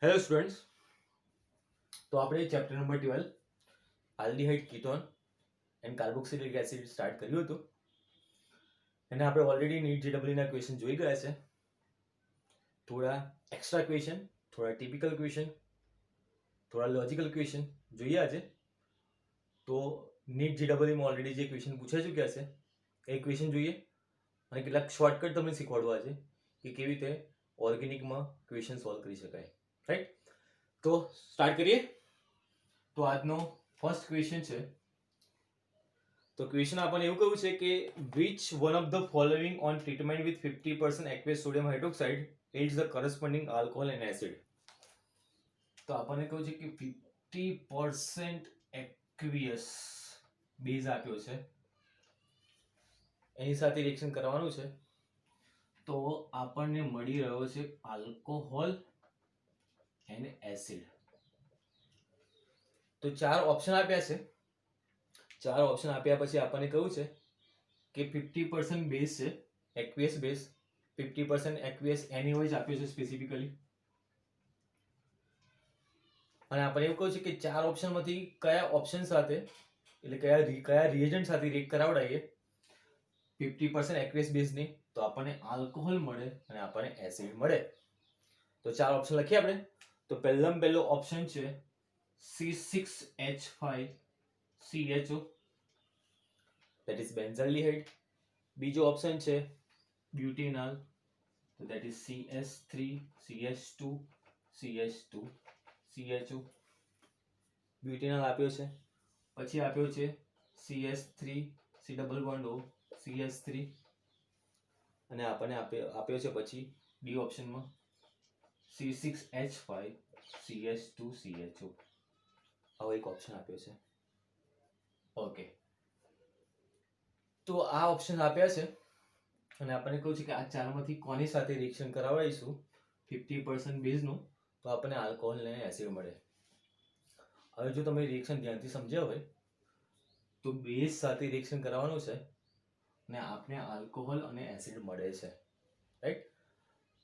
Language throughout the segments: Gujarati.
હેલો સ્ટુડન્ટ્સ, તો આપણે chapter number 12 aldehyde ketone and carboxylic acid start કર્યું હતું અને આપણે ઓલરેડી નીટ જેડબલ્યુના ક્વેશ્ચન જોઈ ગયા છે. થોડા એક્સ્ટ્રા ક્વેશ્ચન, થોડા ટિપિકલ ક્વેશ્ચન, થોડા લોજિકલ ક્વેશ્ચન જોઈએ આજે. તો નીટ જેડબલ્યુમાં ઓલરેડી જે ક્વેશ્ચન પૂછાઈ ચૂક્યા છે એ ક્વેશ્ચન જોઈએ અને કેટલાક શોર્ટકટ તમને શીખવાડવા છે કે કેવી રીતે ઓર્ગેનિકમાં ક્વેશ્ચન સોલ્વ કરી શકાય. રાઈટ, તો સ્ટાર્ટ કરીએ. તો આજનો ફર્સ્ટ ક્વેશ્ચન છે. તો ક્વેશ્ચન આપણને એવું કહ્યું છે કે which one of the following on treatment with 50% aqueous sodium hydroxide yields the corresponding alcohol and acid. તો આપણને કહ્યું છે કે 50% aqueous બેઝ આપ્યો છે, એની સાથે રિએક્શન કરવાનું છે, તો આપણને મળી રહ્યો છે આલ્કોહોલ એન્ડ એસિડ. તો ચાર ઓપ્શન આપ્યા છે. ચાર ઓપ્શન આપ્યા પછી આપણને કહ્યું છે કે 50% બેઝ છે, એક્વિયસ બેઝ. 50% એક્વિયસ એનએઓએચ આપ્યો છે સ્પેસિફિકલી. અને આપણને એવું કહ્યું છે કે ચાર ઓપ્શનમાંથી કયા ઓપ્શન સાથે એટલે કયા રિએજન્ટ સાથે રિએક્ટ કરાવડાવીએ 50% એક્વિયસ બેઝની, તો આપણને આલ્કોહોલ મળે અને આપણને એસિડ મળે. તો ચાર ઓપ્શન લખીએ આપણે. તો પહેલામાં પહેલો ઓપ્શન છે C6H5CHO, that is benzaldehyde. બીજો ઓપ્શન છે બ્યુટેનોલ, તો that is CS3CH2CH2CHO. બ્યુટેનોલ આપ્યો છે. પછી આપ્યો છે CS3C double bond O CS3 અને આપણને આપ્યો છે પછી ડી ઓપ્શનમાં C6H5CH2CHO. આવો એક ઓપ્શન આપ્યો છે. ઓકે, તો આ ઓપ્શન આપ્યા છે અને આપણને કહ્યું છે કે આ ચારમાંથી કોની સાથે રિએક્શન કરાવડાવીશું 50% બેઝનું, તો આપણને આલ્કોહોલ અને એસિડ મળે. હવે જો તમે રિએક્શન ધ્યાનથી સમજ્યા હોય તો બેઝ સાથે રિએક્શન કરાવવાનું છે અને આપણે આલ્કોહોલ અને એસિડ મળે છે. રાઈટ,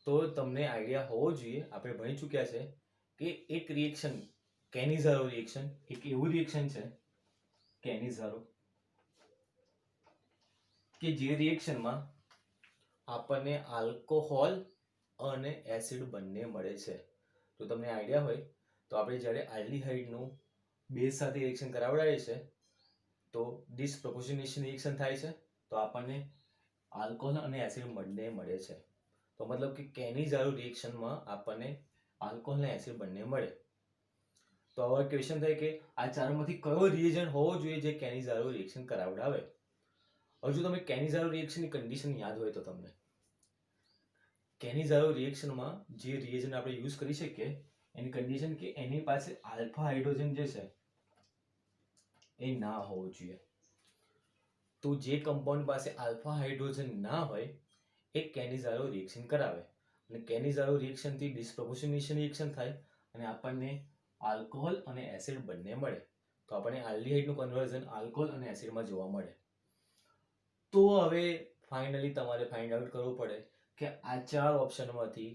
તો તમને આઈડિયા હોવો જોઈએ, આપણે ભણી ચૂક્યા છે કે એક રિએક્શન કેનિઝારો રિએક્શન એક એવું રિએક્શન છે કેનિઝારો કે જે રિએક્શનમાં આપણને આલ્કોહોલ અને એસિડ બંને મળે છે. તો તમને આઈડિયા હોય તો આપણે જ્યારે આલ્ડીહાઇડનું બેઝ સાથે રિએક્શન કરાવડાવીએ છે તો ડિસપ્રોપોર્શનેશન રિએક્શન થાય છે, તો આપણને આલ્કોહોલ અને એસિડ બંને મળે છે. તો મતલબ કે કેનિઝારો રિએક્શનમાં આપણને આલ્કોહોલ અને એસિડ બંને મળે. તો હવે ક્વેશ્ચન થાય કે આ ચારમાંથી કયો રિએજન્ટ હોવો જોઈએ જે કેનિઝારો રિએક્શન કરાવડાવે. હજુ તમે કેનિઝારો રિએક્શનની કન્ડિશન યાદ હોય તો તમને કેનિઝારો રિએક્શનમાં જે રિએજન્ટ આપણે યુઝ કરી શકીએ એની કન્ડિશન કે એની પાસે આલ્ફા હાઇડ્રોજન જે છે એ ના હોવો જોઈએ. તો જે કમ્પાઉન્ડ પાસે આલ્ફા હાઇડ્રોજન ના હોય એ કેનિઝારો રિએક્શન કરાવે અને કેનિઝારો રિએક્શનથી ડિસપ્રોપોર્શનેશન રિએક્શન થાય અને આપણને આલ્કોહોલ અને એસિડ બંને મળે. તો આપણને આલ્ડીહાઇડનું કન્વર્ઝન આલ્કોહોલ અને એસિડમાં જોવા મળે. તો હવે ફાઇનલી તમારે ફાઇન્ડ આઉટ કરવું પડે કે આ ચાર ઓપ્શનમાંથી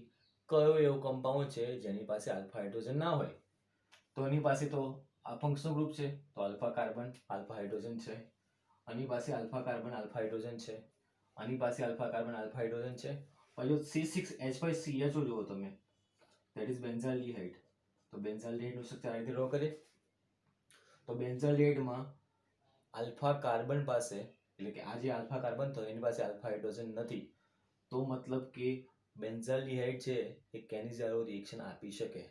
કયો એવો કમ્પાઉન્ડ છે જેની પાસે આલ્ફા હાઇડ્રોજન ના હોય. તો એની પાસે તો આ ફંક્શનલ ગ્રુપ છે, તો આલ્ફા કાર્બન આલ્ફા હાઇડ્રોજન છે. આની પાસે આલ્ફા કાર્બન આલ્ફા હાઇડ્રોજન છે. આની પાસે આલ્ફા કાર્બન આલ્ફા હાઇડ્રોજન છે. પછી C6H5CHO જુઓ તમે, that is બેન્ઝાલ્ડીહાઇડ. તો બેન્ઝાલ્ડીહાઇડનું સ્ટ્રક્ચર આ રીતે ડ્રો કરીએ. તો બેન્ઝાલ્ડીહાઇડમાં આલ્ફા કાર્બન પાસે એટલે કે આ જે આલ્ફા કાર્બન તો એની પાસે આલ્ફા હાઇડ્રોજન નથી, તો મતલબ કે બેન્ઝાલ્ડીહાઇડ છે એ કેનિઝારો રિએક્શન આપી શકે.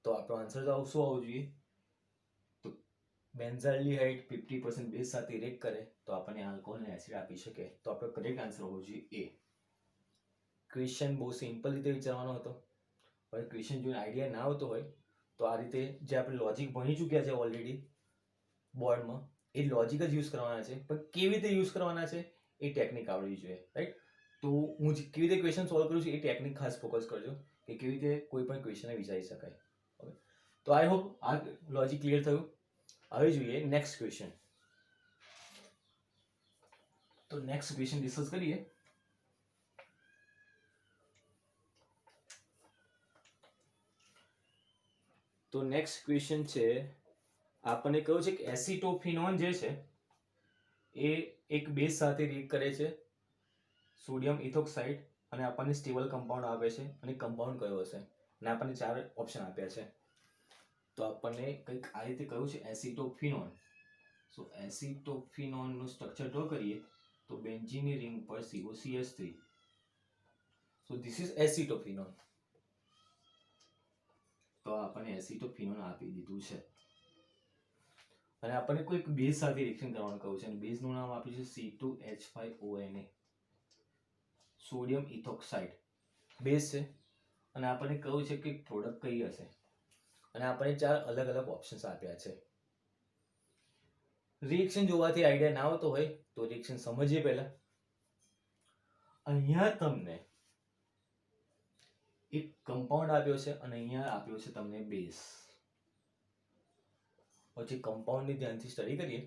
તો આપણો આન્સર તો શું આવવો જોઈએ? તો બેન્ઝાલ્ડીહાઇડ 50% બેઝ સાથે રિએક્ટ કરે તો આપણને આલ્કોહોલ અને એસિડ આપી શકે. તો આપણો કરેક્ટ આન્સર હોવો જોઈએ એ. ક્વેશ્ચન બહુ સિમ્પલ રીતે વિચારવાનો હતો, પણ ક્વેશ્ચન જોઈને આઈડિયા ના આવતો હોય તો આ રીતે જે આપણે લોજિક ભણી ચૂક્યા છે ઓલરેડી બોર્ડમાં એ લોજિક જ યુઝ કરવાના છે, પણ કેવી રીતે યુઝ કરવાના છે એ ટેકનિક આવડવી જોઈએ. રાઈટ, તો હું કેવી રીતે ક્વેશ્ચન સોલ્વ કરું છું એ ટેકનિક ખાસ ફોકસ કરજો કે કેવી રીતે કોઈ પણ ક્વેશ્ચનને વિચારી શકાય. ઓકે, તો આઈ હોપ આ લોજિક ક્લિયર થયું. હવે જોઈએ નેક્સ્ટ ક્વેશ્ચન. તો નેક્સ્ટ ક્વેશ્ચન ડિસ્કસ કરીએ. તો નેક્સ્ટ ક્વેશ્ચન છે, આપણને કહ્યું છે કે એસિટોફિનોન જે છે એ એક બેઝ સાથે રિએક્ટ કરે છે, સોડિયમ ઇથોક્સાઇડ, અને આપણને સ્ટેબલ કમ્પાઉન્ડ આપે છે, અને કમ્પાઉન્ડ કયો હશે, અને આપણને 4 ઓપ્શન આપ્યા છે. તો આપણને કંઈક આ રીતે કહ્યું છે એસિટોફિનોન. સો એસિટોફિનોન નું સ્ટ્રક્ચર ડ્રો કરીએ તો બેન્ઝીનની રિંગ પર COCH3. So this is એસિટોફિનોન. તો આપણને એસિટોફિનોન આપી દીધું છે, અને આપણને કોઈક બેઝ સાથે રિએક્શન કરવાનું કહ્યું છે, અને બેઝનું નામ આપ્યું છે C2H5ONA, સોડિયમ ઇથોક્સાઇડ બેઝ છે, અને આપણને કહ્યું છે કે પ્રોડક્ટ કઈ હશે, અને આપણને 4 અલગ અલગ ઓપ્શન્સ આપ્યા છે. રિએક્શન જોવાથી આઈડિયા ના આવતો હોય તો રિએક્શન સમજીએ પહેલા. અહીંયા તમને એક કમ્પાઉન્ડ આપ્યો છે, અને અહીંયા આપ્યો છે તમને બેઝ. પછી કમ્પાઉન્ડની ધ્યાનથી સ્ટડી કરીએ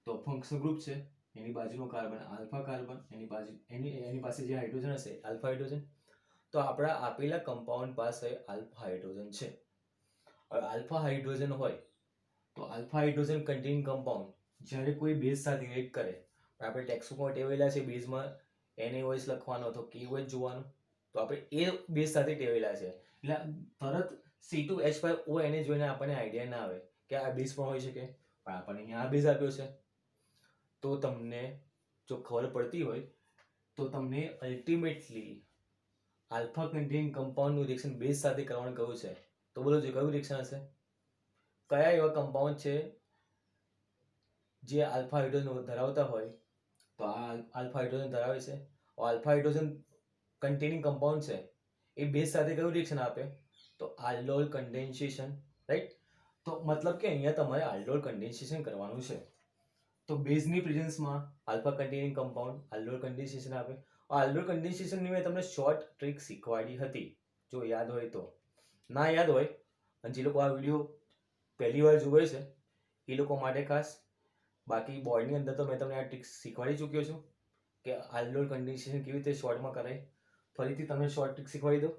તો ફંક્શનલ ગ્રુપ છે, એની બાજુનો કાર્બન આલ્ફા કાર્બન, એની પાસે જે હાઇડ્રોજન હશે આલ્ફા હાઇડ્રોજન. તો આપણા આપેલા કમ્પાઉન્ડ પાસે આલ્ફા હાઇડ્રોજન છે. હવે આલ્ફા હાઇડ્રોજન હોય તો આલ્ફા હાઇડ્રોજન કન્ટેનિંગ કમ્પાઉન્ડ જ્યારે કોઈ બેઝ સાથે રિએક્ટ કરે, આપણે ટેક્સ્ટબુકમાં ટેવેલા છે બેઝમાં NaOH લખવાનો તો KOH જોવાનું, તો આપણે એ બેઝ સાથે ટેવેલા છે, એટલે તરત C2H5ONA જોઈને આપણને આઈડિયા ના આવે કે આ બેઝ પણ હોઈ શકે, પણ આપણને અહીંયા આ બેઝ આપ્યો છે. તો તમને જો ખબર પડતી હોય તો તમને અલ્ટિમેટલી આલ્ફા કન્ટેનિંગ કમ્પાઉન્ડનું રિએક્શન બેઝ સાથે કરવાનું કહ્યું છે. તો બોલો જે કયું રિએક્શન હશે? કયા એવા કમ્પાઉન્ડ છે જે આલ્ફા હાઇડ્રોજન ધરાવતા હોય? તો આ આલ્ફા હાઇડ્રોજન ધરાવે છે. આલ્ફા હાઇડ્રોજન કન્ટેનિંગ કમ્પાઉન્ડ છે એ બેઝ સાથે કયું રિએક્શન આપે? તો આલ્ડોલ કન્ડેન્સેશન, રાઈટ? તો મતલબ કે અહીંયા તમારે આલ્ડોલ કન્ડેન્સેશન કરવાનું છે. તો બેઝની પ્રેઝન્સમાં alpha containing compound aldol condensation આપે. આલ્ડોલ કન્ડેન્સેશનની મેં તમને શોર્ટ ટ્રીક શીખવાડી હતી, જો યાદ હોય તો. ના યાદ હોય અને જે લોકો આ વિડીયો પહેલી વાર જુએ છે એ લોકો માટે ખાસ, બાકી બોર્ડની અંદર તો મેં તમને આ ટ્રીક શીખવાડી ચૂક્યો છું કે આલ્ડોલ કન્ડેન્સેશન કેવી રીતે શોર્ટમાં કરાય. ફરીથી તમને શોર્ટ ટ્રીક શીખવાડી દો.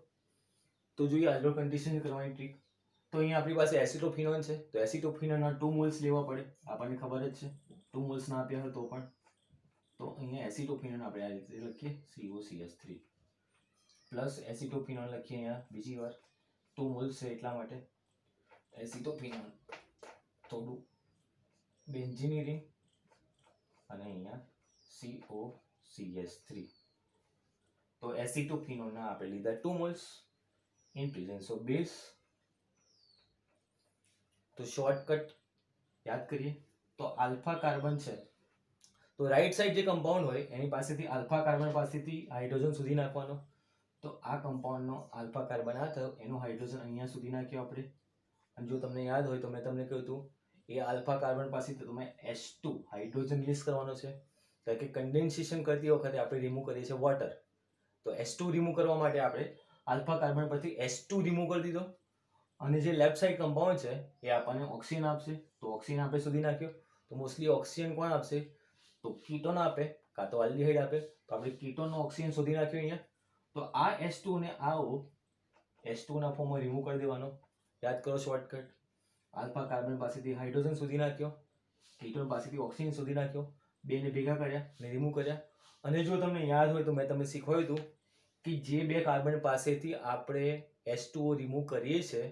તો જોઈએ આલ્ડોલ કન્ડેન્સેશન કરવાની ટ્રીક. તો અહીંયા આપણી પાસે એસિટોફિનોન છે, તો એસિટોફિનોનના 2 મોલ્સ લેવા પડે, આપણને ખબર જ છે. 2 મોલ્સ ના આપ્યા હોય તો પણ. તો અહીંયા એસિટોફિનોન આપણે આ રીતે લખીએ COCH3 પ્લસ એસિટોફિનોન લખીએ અહીંયા બીજી વાર 2 મોલ્સ છે એટલા માટે એસિટોફિનોન, થોડું બેન્ઝીનની રિંગ, અને અહીંયા COCH3. તો એસિટોફિનોનના આપણે લીધા 2 moles in presence of base. તો શોર્ટકટ યાદ કરીએ તો આલ્ફા કાર્બન છે, તો રાઈટ સાઈડ જે કમ્પાઉન્ડ હોય એની પાસેથી આલ્ફા કાર્બન પાસેથી હાઇડ્રોજન સુધી નાખવાનો. તો આ કમ્પાઉન્ડનો આલ્ફા કાર્બન આ થયો, એનો હાઇડ્રોજન અહીંયા સુધી નાખ્યો આપણે. અને જો તમને યાદ હોય તો મેં તમને કહ્યું હતું એ આલ્ફા કાર્બન પાસેથી તમે H2 હાઇડ્રોજન રિલીઝ કરવાનો છે, કારણ કે કન્ડેન્સેશન કરતી વખતે આપણે રિમૂવ કરીએ છીએ વોટર. તો H2 રિમૂવ કરવા માટે આપણે આલ્ફા કાર્બન પરથી H2 રિમૂવ કરી દીધો, અને જે લેફ્ટ સાઈડ કમ્પાઉન્ડ છે એ આપણને ઓક્સિજન આપશે. તો ઓક્સિજન આપણે સુધી નાખ્યો, તો મોસ્ટલી ઓક્સિજન કોણ આપશે? તો કીટોન આપે, કાં તો આલ્ડીહાઇડ આપે. તો આપણે કીટોનનો ઓક્સિજન શોધી નાખ્યો અહીંયા. તો આ H2 ને આ H2 ના ફોર્મમાં રિમૂવ કરી દેવાનો. યાદ કરો શોર્ટકટ, આલ્ફા કાર્બન પાસેથી હાઇડ્રોજન શોધી નાખ્યો, કીટોન પાસેથી ઓક્સિજન શોધી નાખ્યો, બેને ભેગા કર્યા અને રિમૂવ કર્યા. અને જો તમને યાદ હોય તો મેં તમને શીખવાડ્યું હતું કે જે 2 કાર્બન પાસેથી આપણે H2O રિમૂવ કરીએ છીએ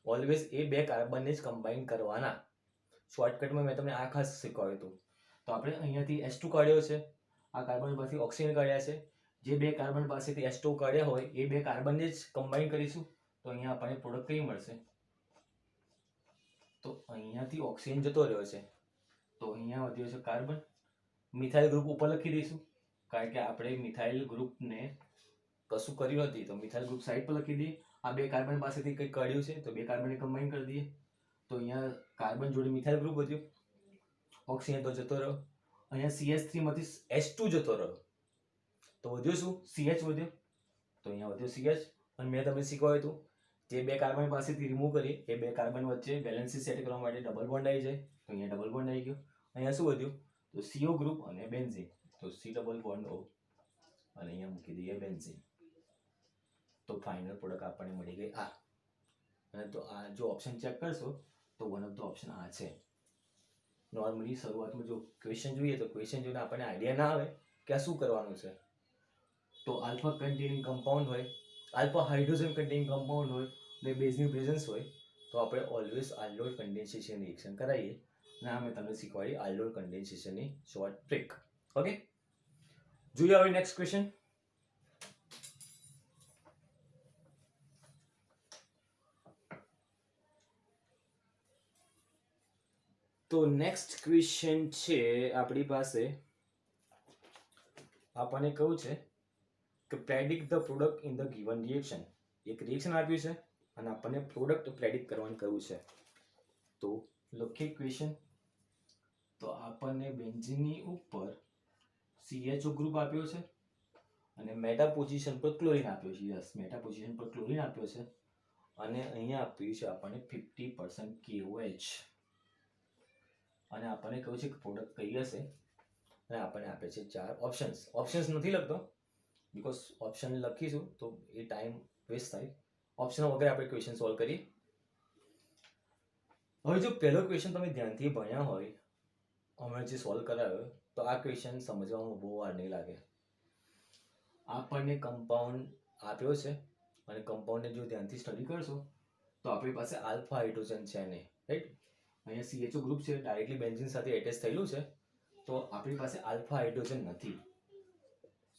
ઓલવેઝ એ 2 કાર્બનને જ કમ્બાઈન કરવાના. શોર્ટકટમાં મેં તમને આ ખાસ શીખવાડ્યું હતું. તો આપણે અહીંયાથી H2 કાઢ્યો છે, આ કાર્બન પાસેથી ઓક્સિજન કાઢ્યા છે. જે 2 કાર્બન પાસેથી H2 કાઢ્યા હોય એ 2 કાર્બનને જ કમ્બાઈન કરીશું. તો અહીંયા આપણને પ્રોડક્ટ કઈ મળશે? તો અહીંયાથી ઓક્સિજન જતો રહ્યો છે, તો અહીંયા વધ્યો છે કાર્બન. મિથાઇલ ગ્રુપ ઉપર લખી દઈશું, કારણ કે આપણે મિથાઇલ ગ્રુપને કશું કર્યું નથી, તો મિથાઇલ ગ્રુપ સાઈડ પર લખી દઈએ. આ 2 કાર્બન પાસેથી કંઈક કાઢ્યું છે તો 2 કાર્બનને કમ્બાઈન કરી દઈએ. તો અહીંયા કાર્બન જોડે મિથાઇલ ગ્રુપ વધ્યો, ઓક્સિજન તો જતો રહ્યો. અહીંયા CH3 માંથી H2 જતો રહ્યો, તો વધ્યો શું? CH વધ્યો. તો અહીંયા વધ્યો CH. અને મેં તમને શીખવાડ્યું હતું જે 2 કાર્બન પાસેથી રિમૂવ કરીએ એ 2 કાર્બન વચ્ચે બેલેન્સી સેટ કરવા માટે ડબલ બોન્ડ આવી જાય. તો અહીંયા ડબલ બોન્ડ આવી ગયો. અહીંયા શું વધ્યું? તો CO ગ્રુપ અને બેન્ઝીન. તો C ડબલ બોન્ડ O, અને અહીંયા મૂકી દઈએ બેન્ઝીન. તો ફાઇનલ પ્રોડક્ટ આપણને મળી ગઈ આ. અને તો આ જો ઓપ્શન ચેક કરશો તો વન ઓફ ધ ઓપ્શન આ છે. નોર્મલી શરૂઆતમાં જો ક્વેશ્ચન જોઈએ તો ક્વેશ્ચન જોઈને આપણને આઈડિયા ના આવે કે આ શું કરવાનું છે. તો આલ્ફા કન્ટેનિંગ કમ્પાઉન્ડ હોય, આલ્ફા હાઇડ્રોજન કન્ટેનિંગ કમ્પાઉન્ડ હોય ને બેઝની પ્રેઝન્સ હોય તો આપણે ઓલવેઝ આલ્ડોલ કન્ડેન્સેશન રિએક્શન કરાવીએ. અને આ મેં તમને શીખવાડી આલ્ડોલ કન્ડેન્સેશનની શોર્ટ ટ્રિક. ઓકે, જોઈએ હવે નેક્સ્ટ ક્વેશ્ચન. તો નેક્સ્ટ ક્વેશ્ચન છે આપણી પાસે, આપણને કહ્યું છે કે predict the product in the given reaction. એક રિએક્શન આપ્યું છે અને આપણને પ્રોડક્ટ પ્રેડિક્ટ કરવાનું કહ્યું છે. તો લખીએ ક્વેશ્ચન. તો આપણને બેન્ઝીનની ઉપર CHO ગ્રુપ આપ્યો છે અને મેટા પોઝિશન પર ક્લોરીન આપ્યો છે. યસ, મેટા પોઝિશન પર ક્લોરીન આપ્યો છે અને અહીંયા આપ્યું છે આપણને 50% KOH અને આપણને કહ્યું છે કે પ્રોડક્ટ કઈ હશે અને આપણને આપે છે 4 ઓપ્શન્સ. ઓપ્શન્સ નથી લખતો બીકોઝ ઓપ્શન લખીશું તો એ ટાઈમ વેસ્ટ થાય. ઓપ્શન વગર આપણે ક્વેશ્ચન સોલ્વ કરીએ. હવે જો પહેલો ક્વેશ્ચન તમે ધ્યાનથી ભણ્યા હોય, હમણાં જે સોલ્વ કરાયો, તો આ ક્વેશ્ચન સમજવામાં બહુ વાર નહીં લાગે. આપણને કમ્પાઉન્ડ આપ્યો છે અને કમ્પાઉન્ડને જો ધ્યાનથી સ્ટડી કરશો તો આપણી પાસે આલ્ફા હાઇડ્રોજન છે નહીં, રાઈટ? અહીંયા CHO ગ્રુપ છે, ડાયરેક્ટલી બેન્ઝીન સાથે એટેચ થયેલું છે, તો આપણી પાસે આલ્ફા હાઇડ્રોજન નથી.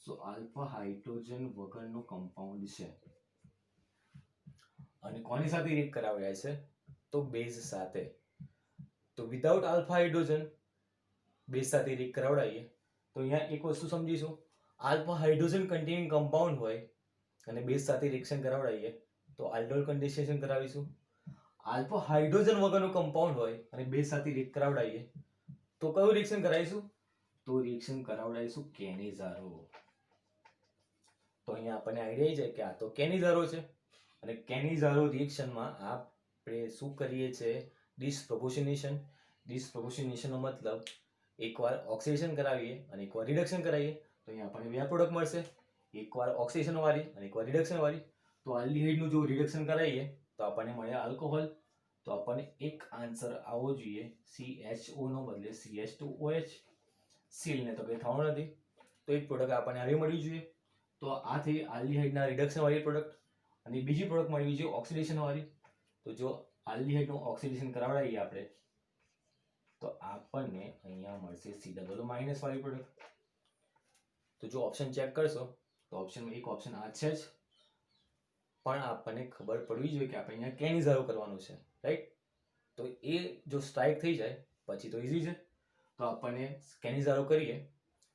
સો આલ્ફા હાઇડ્રોજન વગરનો કમ્પાઉન્ડ છે અને કોની સાથે રિએક્ટ કરાવ્યા છે? તો બેઝ સાથે. તો વિધાઉટ આલ્ફા હાઇડ્રોજન બેઝ સાથે રિએક્ટ કરાવડાવીએ તો અહીંયા એક વસ્તુ સમજીશું, આલ્ફા હાઇડ્રોજન કન્ટેનિંગ કમ્પાઉન્ડ હોય અને બેઝ સાથે રિએક્શન કરાવડાવીએ તો આલ્ડોલ કન્ડેન્સેશન કરાવીશું. આલ્ફા હાઇડ્રોજન વગરનો કમ્પાઉન્ડ હોય અને બેઝ સાથે રિએક્ટ કરાવડાવીએ તો કયું રિએક્શન કરાવીશું? તો રિએક્શન કરાવડાવીશું કેનિઝારો. તો અહીંયા આપણને આઈડિયા જાય કે આ તો કેનિઝારો છે અને કેનિઝારો રિએક્શનમાં આપણે શું કરીએ છીએ? ડિસપ્રોપોર્શનેશન. ડિસપ્રોપોર્શનેશનનો મતલબ એકવાર ઓક્સિડેશન કરાવીએ અને એકવાર રિડક્શન કરાવીએ તો અહીંયા આપણને બે પ્રોડક્ટ મળશે, એકવાર ઓક્સિડેશન વાળી અને એકવાર રિડક્શન વાળી. તો આલ્ડીહાઇડનું જો રિડક્શન કરાવીએ તો આપણને મળે આલ્કોહોલ. તો આપણને એક આન્સર આવવો જોઈએ CHO નો બદલે CH2OH. સીલને તો કંઈ થવાનું નથી તો એક પ્રોડક્ટ આપણને આવી મળવી જોઈએ. તો આ થઈ આલ્ડીહાઇડના રિડક્શન વાળી પ્રોડક્ટ અને બીજી પ્રોડક્ટ મળવી જોઈએ ઓક્સિડેશન વાળી. તો જો આલ્ડીહાઇડનું ઓક્સિડેશન કરાવડાવીએ આપણે તો આપણને અહીંયા મળશે COO- વાળી પ્રોડક્ટ. તો જો ઓપ્શન ચેક કરશો તો ઓપ્શનમાં એક ઓપ્શન આ છે જ, પણ આપણને ખબર પડવી જોઈએ કે આપણે અહીંયા કેનિઝારો કરવાનું છે, રાઈટ? તો એ જો સ્ટ્રાઇક થઈ જાય પછી તો ઇઝી છે. તો આપણને કેનિઝારો કરીએ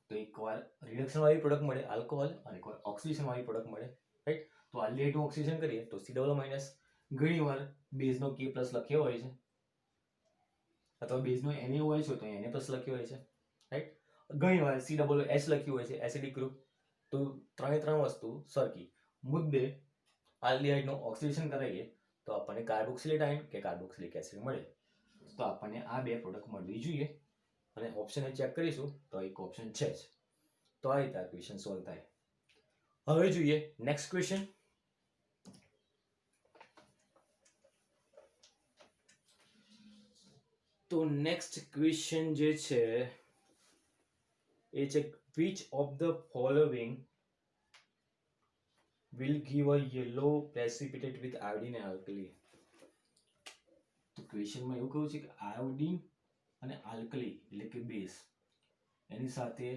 તો એકવાર રિડક્શન વાળી પ્રોડક્ટ મળે આલ્કોહોલ અને એકવાર ઓક્સિડેશન વાળી પ્રોડક્ટ મળે, રાઈટ? તો આલ્ડીહાઇડનું ઓક્સિડેશન કરીએ તો COO-. ઘણીવાર બેઝનો K+ લખ્યો હોય છે અથવા બેઝનો NaOH હોય તો Na+ લખ્યો હોય છે, રાઈટ? ઘણીવાર COOH લખ્યું હોય છે, એસિડિક ગ્રુપ. તો ત્રણ વસ્તુ સરખી. મુદ્દે આલ્ડીહાઇડનું ઓક્સિડેશન કરાવીએ તો આપણને કાર્બોક્સિલેટ આયન કે કાર્બોક્સિલિક એસિડ મળે. તો આપણને આ બે પ્રોડક્ટ મળવી જોઈએ અને ઓપ્શન ચેક કરીશું તો એક ઓપ્શન છે જ. તો આ રીતે આ ક્વેશ્ચન સોલ્વ થાય. હવે જોઈએ નેક્સ્ટ ક્વેશ્ચન. તો નેક્સ્ટ ક્વેશ્ચન જે છે એ છે which of the following will give a yellow precipitate with iodine and alkali. તો ક્વેશ્ચનમાં એવું કહ્યું છે કે આયોડીન અને આલ્કલી એટલે કે બેઝ એની સાથે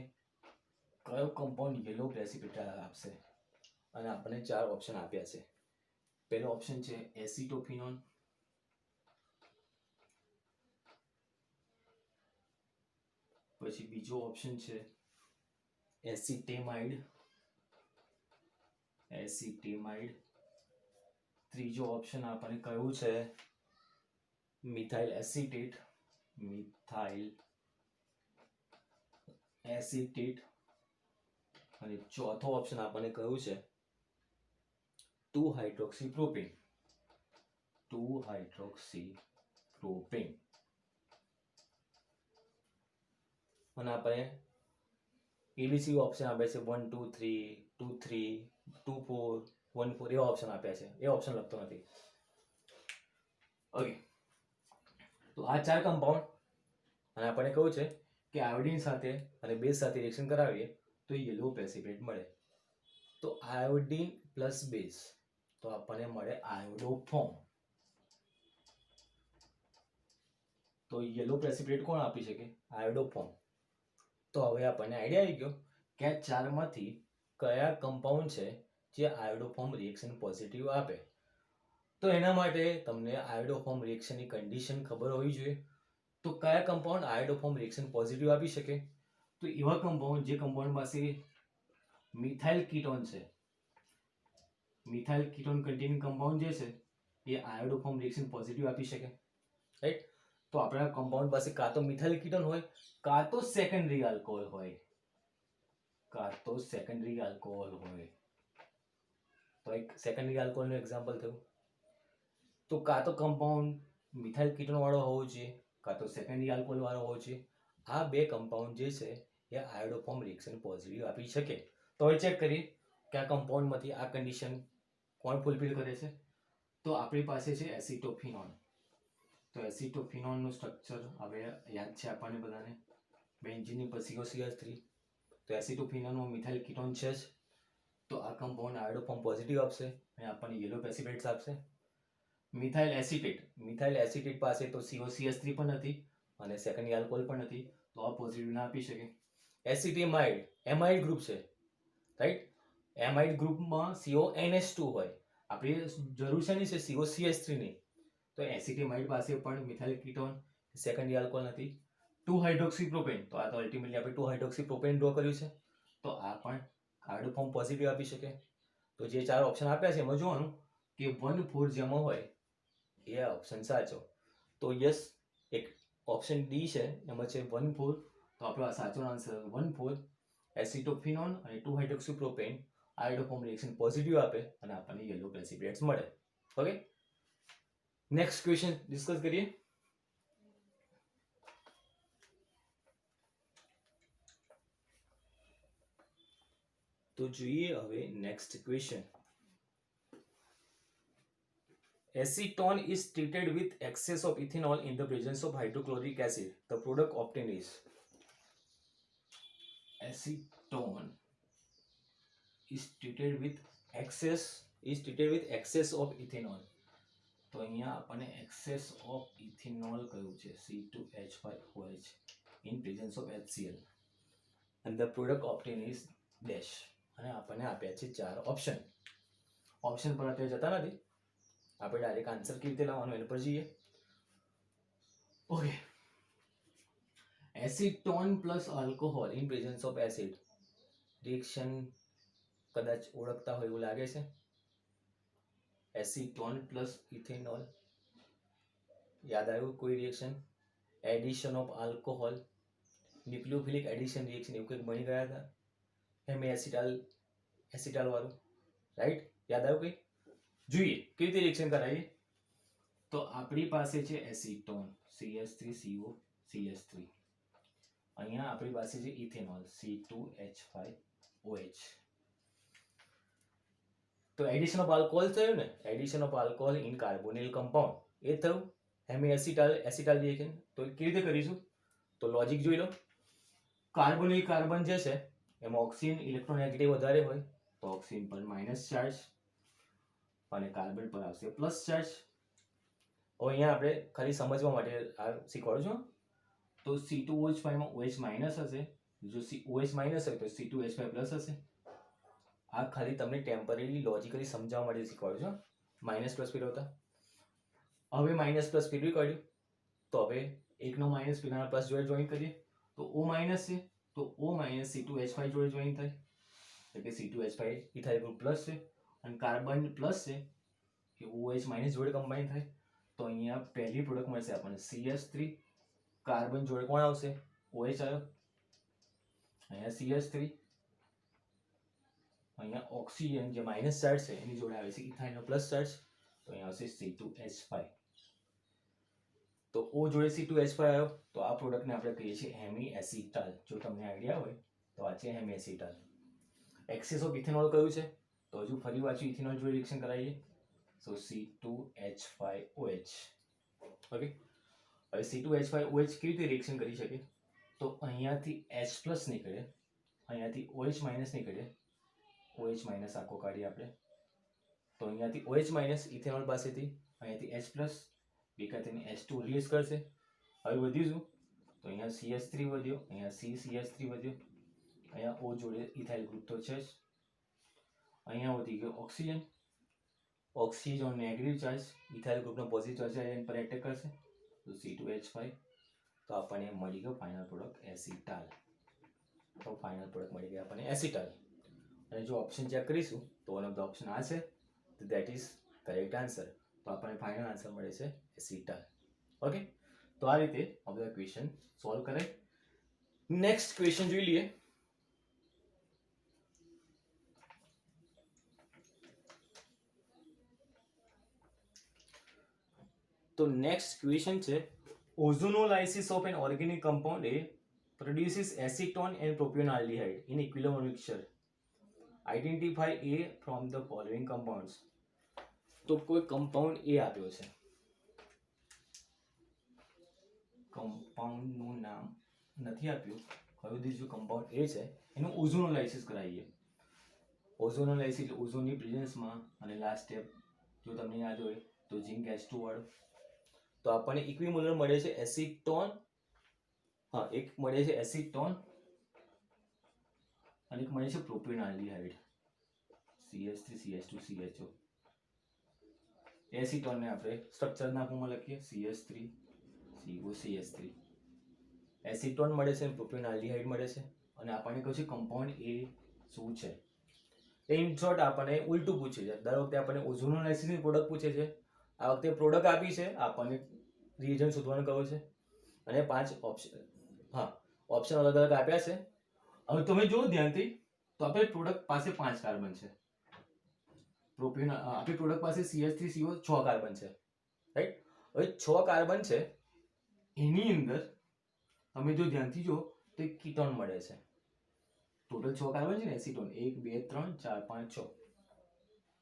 કયો કમ્પાઉન્ડ યલો પ્રેસિપિટેટ આપશે અને આપણને 4 ઓપ્શન આપ્યા છે. પહેલો ઓપ્શન છે એસિટોફિનોન, પછી બીજો ઓપ્શન છે એસિટેમાઇડ, ત્રીજો ઓપ્શન આપણને કયું છે મિથાઇલ એસિટેટ, અને ચોથો ઓપ્શન આપણને કયું છે 2-હાઇડ્રોક્સીપ્રોપેન. અને આપણે એબીસી ઓપ્શન આપ્યા છે 1 2 3 2 3 2 4 1 4 એવા ઓપ્શન આપ્યા છે. એ ઓપ્શન લખતો નથી. ઓકે, તો આ 4 કમ્પાઉન્ડ અને આપણને કહ્યું છે કે આયોડિન સાથે અને બેઝ સાથે રિએક્શન કરાવીએ તો યલો પ્રેસિપિટેટ મળે. તો આયોડિન પ્લસ બેઝ તો આપણને મળે આયોડોફોર્મ. તો યલો પ્રેસિપિટેટ કોણ આપી શકે? આયોડોફોર્મ. તો હવે આપણને આઈડિયા આવી ગયો કે આ 4 માંથી કયા કમ્પાઉન્ડ છે જે આયોડોફોર્મ રિએક્શન પોઝિટિવ આપે. તો એના માટે તમને આયોડોફોર્મ રિએક્શનની કન્ડિશન ખબર હોવી જોઈએ. તો કયા કમ્પાઉન્ડ આયોડોફોર્મ રિએક્શન પોઝિટિવ આપી શકે? તો એવા કમ્પાઉન્ડ જે કમ્પાઉન્ડ પાસે મિથાઇલ કીટોન છે, મિથાઇલ કીટોન કન્ટેનિંગ કમ્પાઉન્ડ જે છે એ આયોડોફોર્મ રિએક્શન પોઝિટિવ આપી શકે. રાઈટ? તો આપણા કમ્પાઉન્ડ પાસે કાં તો મિથાઇલ કીટોન હોય, કાં તો સેકન્ડરી આલ્કોહોલ હોય, કાં તો સેકન્ડરી આલ્કોહોલ હોય. તો એક સેકન્ડરી આલ્કોહોલનું એક્ઝામ્પલ થયું. તો કાં તો કમ્પાઉન્ડ મિથાઇલ કીટોન વાળો હોવો જોઈએ, કાં તો સેકન્ડરી આલ્કોહોલ વાળો હોવો જોઈએ. આ બે કમ્પાઉન્ડ જે છે એ આયોડોફોર્મ રિએક્શન પોઝિટિવ આપી શકે. તો હવે ચેક કરીએ કે આ કમ્પાઉન્ડમાંથી આ કન્ડિશન કોણ ફૂલફિલ કરે છે. તો આપણી પાસે છે એસિટોફિનોન. તો એસિટોફિનોનનું સ્ટ્રક્ચર હવે યાદ છે આપણને બધાને, બેન્ઝીન પછી COCH3. તો એસિટોફિનોનમાં મિથાઇલ કીટોન છે જ. તો આ કમ્પાઉન્ડ આયોડોફોર્મ પોઝિટિવ આપશે અને આપણને યલો પ્રેસિપિટેટ્સ આપશે. મિથાઇલ એસિટેટ પાસે તો COCH3 પણ નથી અને સેકન્ડરી આલ્કોહોલ પણ નથી, તો આ પોઝિટિવ ના આપી શકે. એસિટેમાઇડ એમાઇડ ગ્રુપ છે, રાઈટ? એમાઇડ ગ્રુપમાં CONH2 હોય. આપણે જરૂર છે નહીં છે COCH3 ની. તો એસિટેમાઇડ પાસે પણ મિથાઇલ કીટોન, સેકન્ડરી આલ્કોહોલ નથી. 2 હાઇડ્રોક્સીપ્રોપેન, તો આ તો અલ્ટિમેટલી આપણે 2 હાઇડ્રોક્સીપ્રોપેન ડ્રો કર્યું છે, તો આ પણ આયોડોફોર્મ પોઝિટિવ આપી શકે. તો જે 4 ઓપ્શન આપ્યા છે એમાં જોવાનું કે 1,4 જેમાં હોય એ ઓપ્શન સાચો. તો યસ, એક ઓપ્શન ડી છે એમાં છે 1,4. તો આપણો આ સાચો આન્સર 1,4. એસિટોફિનોન અને 2 હાઇડ્રોક્સીપ્રોપેન આયોડોફોર્મ રિએક્શન પોઝિટિવ આપે અને આપણને યલો પ્રેસિપિટેટ્સ મળે. ઓકે, નેક્સ્ટ ક્વેશ્ચન ડિસ્કસ કરીએ. તો જોઈએ હવે next question. Acetone is treated with excess of ethanol in the presence of hydrochloric acid. The product obtained is. Acetone is treated with excess of ethanol. તો અહીંયા આપણને excess of ethanol કહ્યું છે, C2H5OH in presence of HCl. And the product obtained is dash. અને આપણને આપ્યા છે 4 ઓપ્શન. ઓપ્શન પર અત્યારે જતા નથી, આપણે ડાયરેક્ટ આન્સર કેવી રીતે લાવવાનો એના પર જઈએ. Okay, acetone plus alcohol in presence of acid reaction કદાચ ઓળખતા હોય એવું લાગે છે. એસિટોન પ્લસ ઇથેનોલ, યાદ આવ્યું કોઈ reaction? Addition of alcohol, nucleophilic addition reaction એવું કંઈક બની ગયા હતા, એસિટાલ વાળું, રાઈટ? યાદ આવ્યું કંઈ? જોઈએ કેવી રીતે રિએક્શન કરાવીએ. તો આપણી પાસે છે એસિટોન CH3COCH3, અહીંયા આપણી પાસે છે ઇથેનોલ C2H5OH. તો એડિશન ઓફ આલ્કોહોલ થયું ને, addition of alcohol in carbonyl compound એ થયું હેમી એસિટાલ રિએક્શન. તો કેવી રીતે કરીશું? તો લોજિક જોઈ લો. કાર્બોનિલ કાર્બન જે છે એમાં ઓક્સિજન ઇલેક્ટ્રોનેગેટિવ વધારે હોય તો ઓક્સિજન પર માઇનસ ચાર્જ અને કાર્બન પર આવશે પ્લસ ચાર્જ. હવે અહીંયા આપણે ખાલી સમજવા માટે આ શીખવાડું છું. તો C2OH5 માં OH માઇનસ હશે, જો OH માઇનસ હોય તો C2H5 પ્લસ હશે. આ ખાલી તમને ટેમ્પરરી લોજિકલી સમજાવવા માટે શીખવાડું છું, માઇનસ પ્લસ ફેરવતા. હવે માઇનસ પ્લસ ફેરવી કાઢ્યું તો હવે એકનો માઇનસ પેલાના પ્લસ જોડે જોઈન કરીએ તો O માઇનસ છે તો O માઇનસ C2H5 જોડે જોઈન થાય એટલે કે C2H5 ઇથાઇલ ગ્રુપ પ્લસ છે અને કાર્બન પ્લસ છે કે OH માઇનસ જોડે કમ્બાઈન થાય. તો અહીંયા પહેલી પ્રોડક્ટ મળશે આપણને CH3, કાર્બન જોડે કોણ આવશે? OH આવ્યો, અહીંયા CH3, અહીંયા ઓક્સિજન જે માઇનસ ચાર્જ છે એની જોડે આવે છે ઇથાઇલનો પ્લસ ચાર્જ, તો અહીંયા આવશે C2H5. તો O જોડે C2H5 આવ્યો તો આ પ્રોડક્ટને આપણે કહીએ છીએ હેમી એસિટાલ. જો તમને આઈડિયા હોય તો આ છે hemi acetal. Access of ethanol કયું છે તો હજુ ફરી પાછું ઇથેનોલ જોડે રિએક્શન કરાવીએ. So C2H5OH. ઓકે, હવે C2H5OH કેવી રીતે રિએક્શન કરી શકે? તો અહીંયાથી H+ નીકળે, અહીંયાથી OH- નીકળે, OH- આખો કાઢીએ આપણે, તો અહીંયાથી OH- ઇથેનોલ પાસેથી, અહીંયાથી H+, ભેગા થઈને H2 રિલીઝ કરશે. હવે વધ્યું શું? તો અહીંયા CH3 વધ્યો, અહીંયા CCH3 વધ્યો, અહીંયા O જોડે ઇથાઇલ ગ્રુપ તો છે જ, અહીંયા વધી ગયો oxygen, oxygen negative charge, ethyl ગ્રુપનો પોઝિટિવ ચાર્જ એન પર એટેક કરશે, તો C2H5, તો આપણને મળી ગયો ફાઇનલ પ્રોડક્ટ એસિટાલ. તો ફાઇનલ પ્રોડક્ટ મળી ગયો આપણને એસિટાલ. અને જો ઓપ્શન ચેક કરીશું તો વન ઓફ ધ ઓપ્શન આ છે, તો દેટ ઇઝ કરેક્ટ આન્સર. તો આપણને ફાઇનલ આન્સર મળે છે એસિટાલ. ઓકે, તો આ રીતે આ બધા ક્વેશ્ચન સોલ્વ કરે. નેક્સ્ટ ક્વેશ્ચન જોઈ લઈએ. તો નેક્સ્ટ ક્વેશ્ચન છે, ozonolysis of an organic compound A produces acetone and propionaldehyde in equilibrium mixture. Identify A from the following compounds. તો કોઈ કમ્પાઉન્ડ A આપ્યો છે, કમ્પાઉન્ડનું નામ નથી આપ્યું, કયું દીધું કમ્પાઉન્ડ A છે એનું ઓઝોનોલાઇસિસ કરાવીએ. ઓઝોનોલાઇસિસ એટલે ઓઝોનની પ્રેઝન્સમાં, અને લાસ્ટ સ્ટેપ જો તમને યાદ હોય તો ઝિંક H2 વાળો. તો આપણને ઇક્વિમોલર મળે છે એસિટોન, હા એક મળે છે એસિટોન અને એક મળે છે પ્રોપિયોનાલ્ડિહાઇડ, CH3CH2CHO. એસિટોનને આપણે સ્ટ્રક્ચરના ફોર્મમાં લખીએ CH3COCH3. એસિટોન મળે છે, પ્રોપિયોનાલ્ડિહાઇડ મળે છે, અને આપણને કહ્યું છે કમ્પાઉન્ડ A શું છે. ઇન શોર્ટ આપણને ઉલટું પૂછે છે. દર વખતે આપણને ઓઝોનોલાઇસિસની પ્રોડક્ટ પૂછે છે, આ વખતે પ્રોડક્ટ આપી છે, આપણને રિએજન્ટ શોધવાનું કહ્યું છે, અને 5 ઓપ્શન, હા ઓપ્શન અલગ અલગ આપ્યા છે. હવે તમે જો ધ્યાનથી, તો આપણે પ્રોડક્ટ પાસે 5 કાર્બન છે, પ્રોપિયોન આપણી પ્રોડક્ટ પાસે CH3CO 6 કાર્બન છે, રાઈટ. હવે 6 કાર્બન છે, એની અંદર તમે જો ધ્યાનથી જો તો એક કીટોન મળે છે. ટોટલ 6 કાર્બન છે ને એસિટોન, 1 2 3 4 5 6.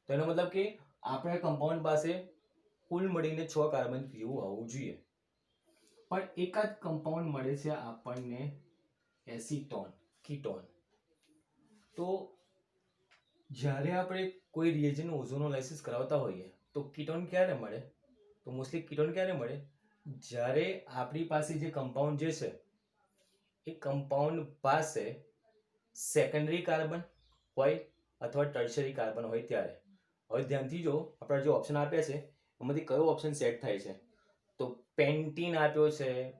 તો એનો મતલબ કે આપણા કમ્પાઉન્ડ પાસે કુલ મળીને 6 કાર્બન જેવું હોવું જોઈએ, પણ એકાદ કમ્પાઉન્ડ મળે છે આપણને એસિટોન, કીટોન. તો જ્યારે આપણે કોઈ રિએજન્ટ ઓઝોનોલાઇસિસ કરાવતા હોઈએ તો કીટોન ક્યારે મળે? તો મોસ્ટલી કીટોન ક્યારે મળે? જ્યારે આપણી પાસે જે કમ્પાઉન્ડ જે છે એ કમ્પાઉન્ડ પાસે સેકન્ડરી કાર્બન હોય અથવા ટર્શરી કાર્બન હોય ત્યારે. હવે ધ્યાનથી જો, આપણા જે ઓપ્શન આપ્યા છે એમાંથી કયો ઓપ્શન સેટ થાય છે? તો પેન્ટીન આપ્યો છે,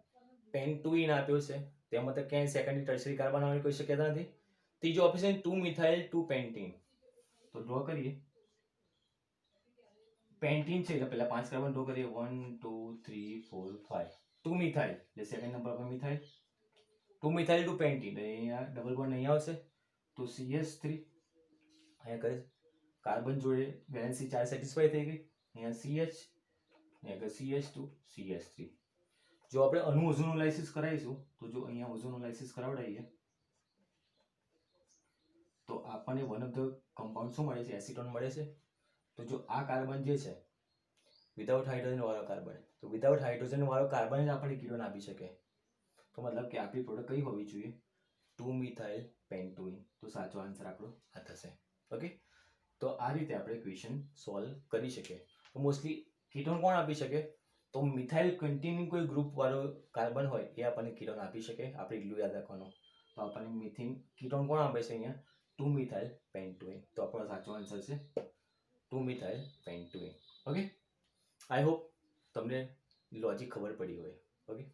પેન્ટુઇન આપ્યો છે, તેમાં તો ક્યાંય સેકન્ડરી ટર્શરી કાર્બન આવવાની કોઈ શક્યતા નથી. ત્રીજો ઓપ્શન 2 મિથાઇલ 2 પેન્ટીન. તો ડ્રો કરીએ. પેન્ટીન છે એટલે પહેલા 5 કાર્બન ડ્રો કરીએ, 1 2 3 4 5. 2 મિથાઇલ એટલે સેકન્ડ નંબર પર મિથાઇલ, 2 મિથાઇલ 2 પેન્ટીન, અહીંયા ડબલ બોન્ડ અહીંયા આવશે, તો CH3 અહીંયા કરે કાર્બન જોડે વેલેન્સી ચાર્જ સેટિસ્ફાઈ થઈ ગઈ, અહીંયા CH, અહીંયા CH2 CH3. જો આપણે અણુ ઓઝોનોલાઇસિસ કરાવીશું તો જો અહીંયા ઓઝોનોલાઇસિસ કરાવડાવીએ તો આપણને વન ઓફ ધ કમ્પાઉન્ડ શું મળે છે? એસિટોન મળે છે. તો જો આ કાર્બન જે છે વિધાઉટ હાઇડ્રોજન વાળો કાર્બન, તો વિધાઉટ હાઇડ્રોજન વાળો કાર્બન જ આપણને કીટોન આપી શકે. તો મતલબ કે આપણી પ્રોડક્ટ કઈ હોવી જોઈએ? 2 મિથાઇલ પેન્ટોઇન. તો સાચો આન્સર આપણો આ થશે. ઓકે, તો આ રીતે આપણે ક્વેશ્ચન સોલ્વ કરી શકીએ. તો મોસ્ટલી કીટોન કોણ આપી શકે? તો મિથાઇલ કન્ટેનિંગ કોઈ ગ્રુપ વાળો કાર્બન હોય એ આપણને કીટોન આપી શકે. આપણે એટલું યાદ રાખવાનું. તો આપણને મિથિન કીટોન કોણ આપે છે અહીંયા? 2 મિથાઇલ પેન્ટોઇન. તો આપણો સાચો આન્સર છે 2 મિથાઇલ પેન્ટોઇન. ઓકે, આઈ હોપ તમને લોજિક ખબર પડી હોય. ઓકે.